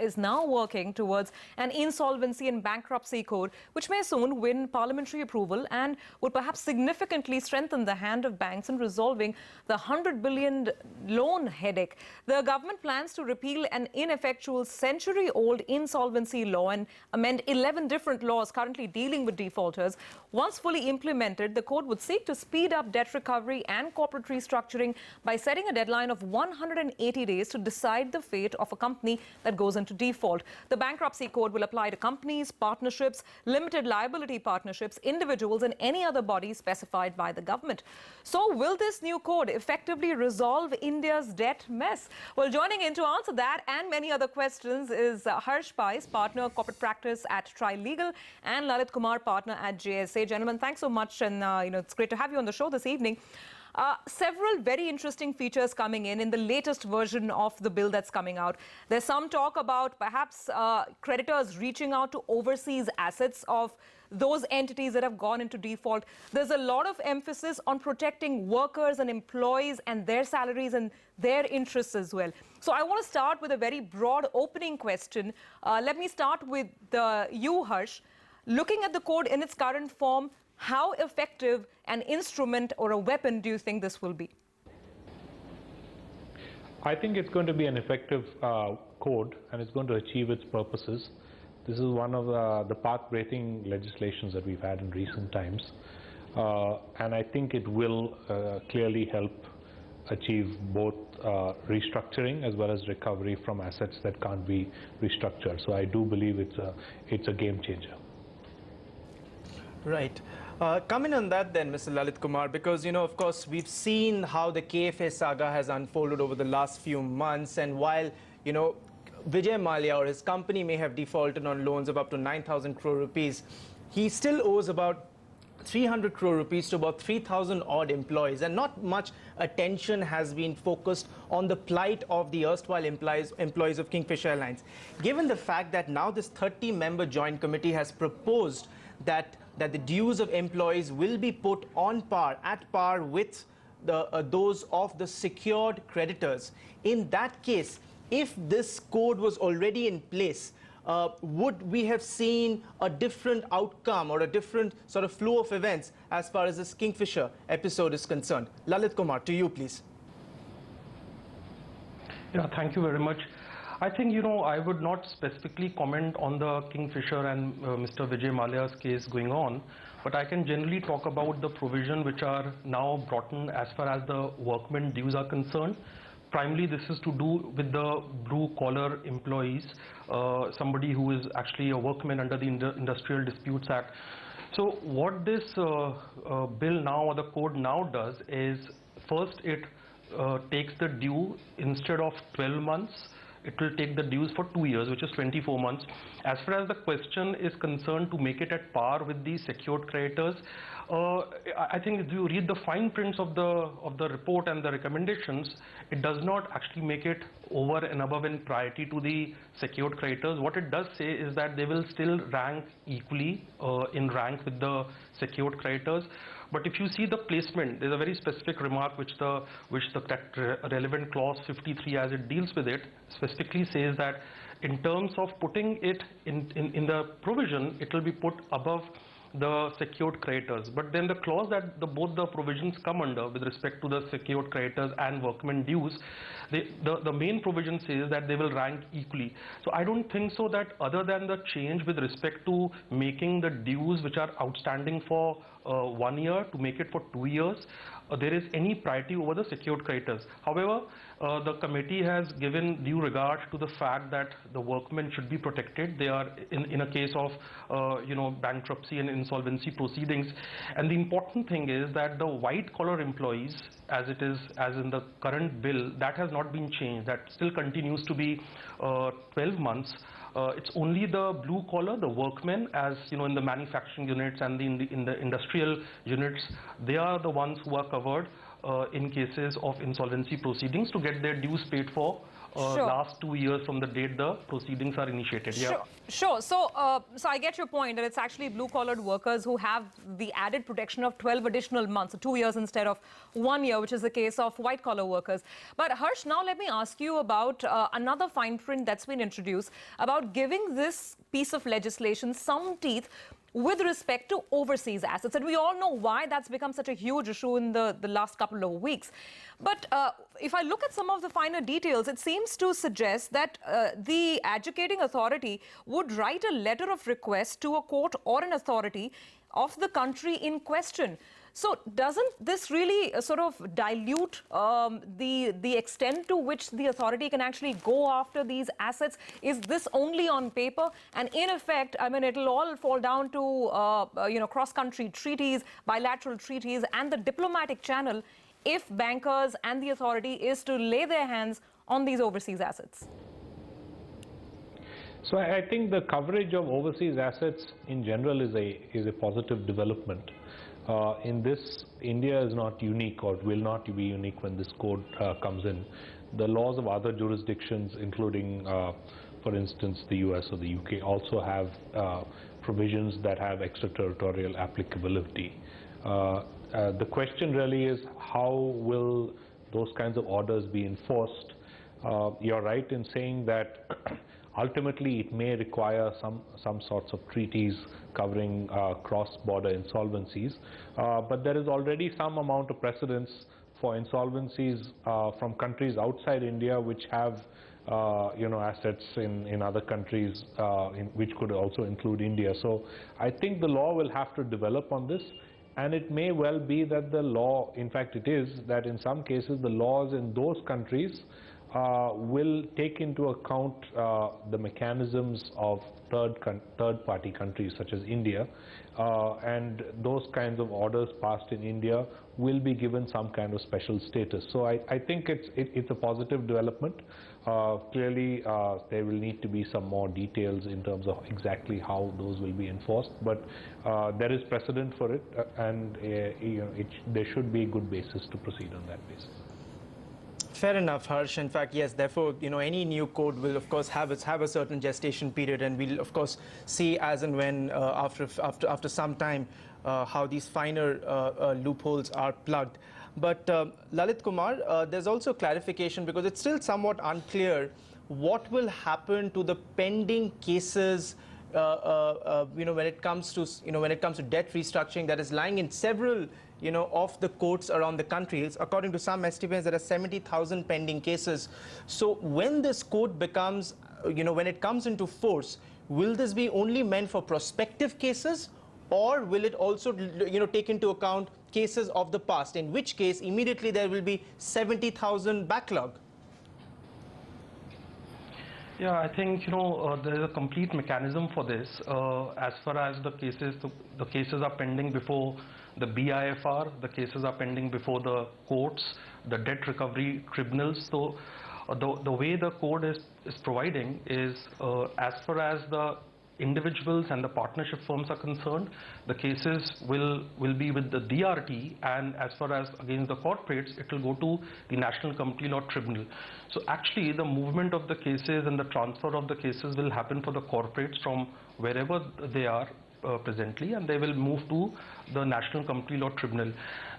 is now working towards an insolvency and bankruptcy code, which may soon win parliamentary approval and would perhaps significantly strengthen the hand of banks in resolving the $100 billion loan headache. The government plans to repeal an ineffectual century-old insolvency law and amend 11 different laws currently dealing with defaulters. Once fully implemented, the code would seek to speed up debt recovery and corporate restructuring by setting a deadline of 180 days to decide the fate of a company that goes into default. The Bankruptcy Code will apply to companies, partnerships, limited liability partnerships, individuals, and any other body specified by the government. So, will this new code effectively resolve India's debt mess? Well, joining in to answer that and many other questions is Harsh Pais, partner corporate practice at Trilegal, and Lalit Kumar, partner at JSA. Gentlemen, thanks so much, and it's great to have you on the show this evening. Several very interesting features coming in the latest version of the bill that's coming out. There's some talk about perhaps creditors reaching out to overseas assets of those entities that have gone into default. There's a lot of emphasis on protecting workers and employees and their salaries and their interests as well. So I want to start with a very broad opening question. Let me start with you, Harsh. Looking at the code in its current form, how effective an instrument or a weapon do you think this will be? I think it's going to be an effective code, and it's going to achieve its purposes. This is one of the path-breaking legislations that we've had in recent times, and I think it will clearly help achieve both restructuring as well as recovery from assets that can't be restructured. So I do believe it's a game changer. Right. Coming on that then, Mr. Lalit Kumar, because, of course, we've seen how the KFA saga has unfolded over the last few months, and while, Vijay Mallya or his company may have defaulted on loans of up to 9,000 crore rupees, he still owes about 300 crore rupees to about 3,000 odd employees, and not much attention has been focused on the plight of the erstwhile employees of Kingfisher Airlines. Given the fact that now this 30-member joint committee has proposed that the dues of employees will be put at par with those of the secured creditors. In that case, if this code was already in place, would we have seen a different outcome or a different sort of flow of events as far as this Kingfisher episode is concerned? Lalit Kumar, to you, please. Yeah, thank you very much. I think, I would not specifically comment on the Kingfisher and Mr. Vijay Mallya's case going on, but I can generally talk about the provision which are now brought in as far as the workmen dues are concerned. Primarily, this is to do with the blue-collar employees, somebody who is actually a workman under the Industrial Disputes Act. So what this bill now, or the code now does is, first it takes the due instead of 12 months, it will take the dues for 2 years, which is 24 months. As far as the question is concerned to make it at par with the secured creditors, I think if you read the fine prints of the report and the recommendations, it does not actually make it over and above in priority to the secured creditors. What it does say is that they will still rank equally in rank with the secured creditors. But if you see the placement, there's a very specific remark which the relevant clause 53, as it deals with it, specifically says that in terms of putting it in the provision, it will be put above the secured creditors. But then the clause that both the provisions come under with respect to the secured creditors and workmen dues, the main provision says that they will rank equally. So I don't think so that other than the change with respect to making the dues which are outstanding for 1 year to make it for 2 years, there is any priority over the secured creditors. However, the committee has given due regard to the fact that the workmen should be protected. They are in a case of bankruptcy and insolvency proceedings, and the important thing is that the white collar employees, as in the current bill, that has not been changed. That still continues to be 12 months. It's only the blue collar, the workmen, as in the manufacturing units and in the industrial units, they are the ones who are covered in cases of insolvency proceedings to get their dues paid for Sure. last 2 years from the date the proceedings are initiated. Yeah. Sure. So I get your point that it's actually blue-collared workers who have the added protection of 12 additional months, so 2 years instead of 1 year, which is the case of white-collar workers. But Harsh, now let me ask you about another fine print that's been introduced about giving this piece of legislation some teeth with respect to overseas assets. And we all know why that's become such a huge issue in the last couple of weeks. But if I look at some of the finer details, it seems to suggest that the adjudicating authority would write a letter of request to a court or an authority of the country in question. So doesn't this really sort of dilute the extent to which the authority can actually go after these assets? Is this only on paper? And in effect, I mean, it'll all fall down to cross-country treaties, bilateral treaties, and the diplomatic channel if bankers and the authority is to lay their hands on these overseas assets. So I think the coverage of overseas assets in general is a positive development. In this, India is not unique or will not be unique when this code comes in. The laws of other jurisdictions, including, for instance, the US or the UK, also have provisions that have extraterritorial applicability. The question really is, how will those kinds of orders be enforced? You're right in saying that ultimately it may require some sorts of treaties covering cross-border insolvencies, but there is already some amount of precedence for insolvencies from countries outside India which have assets in other countries, which could also include India. So I think the law will have to develop on this. And it may well be that the law, in fact it is, that in some cases the laws in those countries will take into account the mechanisms of third-party countries such as India, and those kinds of orders passed in India will be given some kind of special status. So I think it's a positive development. Clearly, there will need to be some more details in terms of exactly how those will be enforced, but there is precedent for it, and there should be a good basis to proceed on that basis. Fair enough, Harsh. In fact, yes, therefore, any new code will, of course, have a certain gestation period, and we'll, of course, see as and when, after some time, how these finer loopholes are plugged. But Lalit Kumar, there's also clarification, because it's still somewhat unclear what will happen to the pending cases when it comes to debt restructuring that is lying in several of the courts around the country. According to some estimates, there are 70,000 pending cases. So when this code becomes, when it comes into force, will this be only meant for prospective cases, or will it also, take into account cases of the past, in which case immediately there will be 70,000 backlog? Yeah, I think there is a complete mechanism for this. As far as the cases are pending before the BIFR, the cases are pending before the courts, the debt recovery tribunals. So the way the code is providing is, as far as the individuals and the partnership firms are concerned, the cases will be with the DRT, and as far as against the corporates, it will go to the National Company Law Tribunal. So actually the movement of the cases and the transfer of the cases will happen for the corporates from wherever they are presently, and they will move to the National Company Law Tribunal.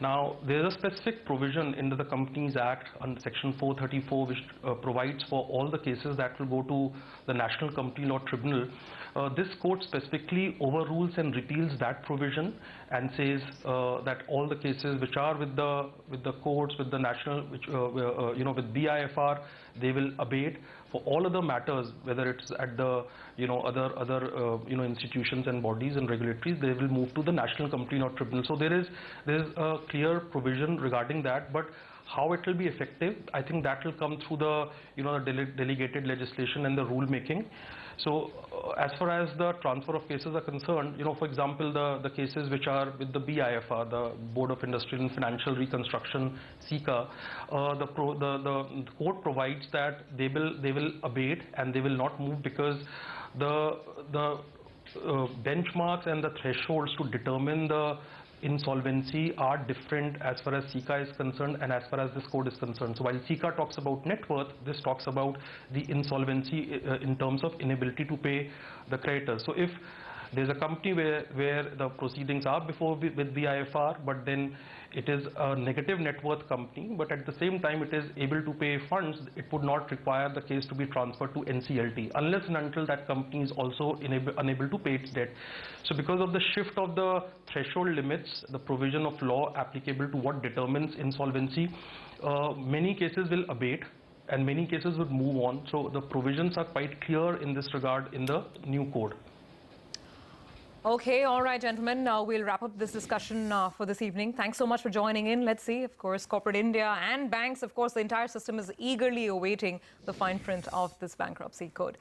Now, there is a specific provision in the Companies Act under Section 434 which provides for all the cases that will go to the National Company Law Tribunal. This code specifically overrules and repeals that provision and says that all the cases which are with the courts, with the national, with BIFR, they will abate. For all other matters, whether it's at the other institutions and bodies and regulatories, they will move to the National Company Law Tribunal. So there is a clear provision regarding that, but how it will be effective, I think that will come through the delegated legislation and the rule making. So as far as the transfer of cases are concerned, for example, the cases which are with the BIFR, the Board of Industrial and Financial Reconstruction, SICA, the court provides that they will abate and they will not move, because the benchmarks and the thresholds to determine the insolvency are different as far as SICA is concerned and as far as this code is concerned. So while SICA talks about net worth, this talks about the insolvency in terms of inability to pay the creditors. So if there's a company where the proceedings are before with BIFR, but then it is a negative net worth company, but at the same time it is able to pay funds, it would not require the case to be transferred to NCLT unless and until that company is also unable to pay its debt. So because of the shift of the threshold limits, the provision of law applicable to what determines insolvency, many cases will abate and many cases would move on. So the provisions are quite clear in this regard in the new code. Okay, all right, gentlemen. We'll wrap up this discussion for this evening. Thanks so much for joining in. Let's see, of course, corporate India and banks, of course, the entire system is eagerly awaiting the fine print of this bankruptcy code.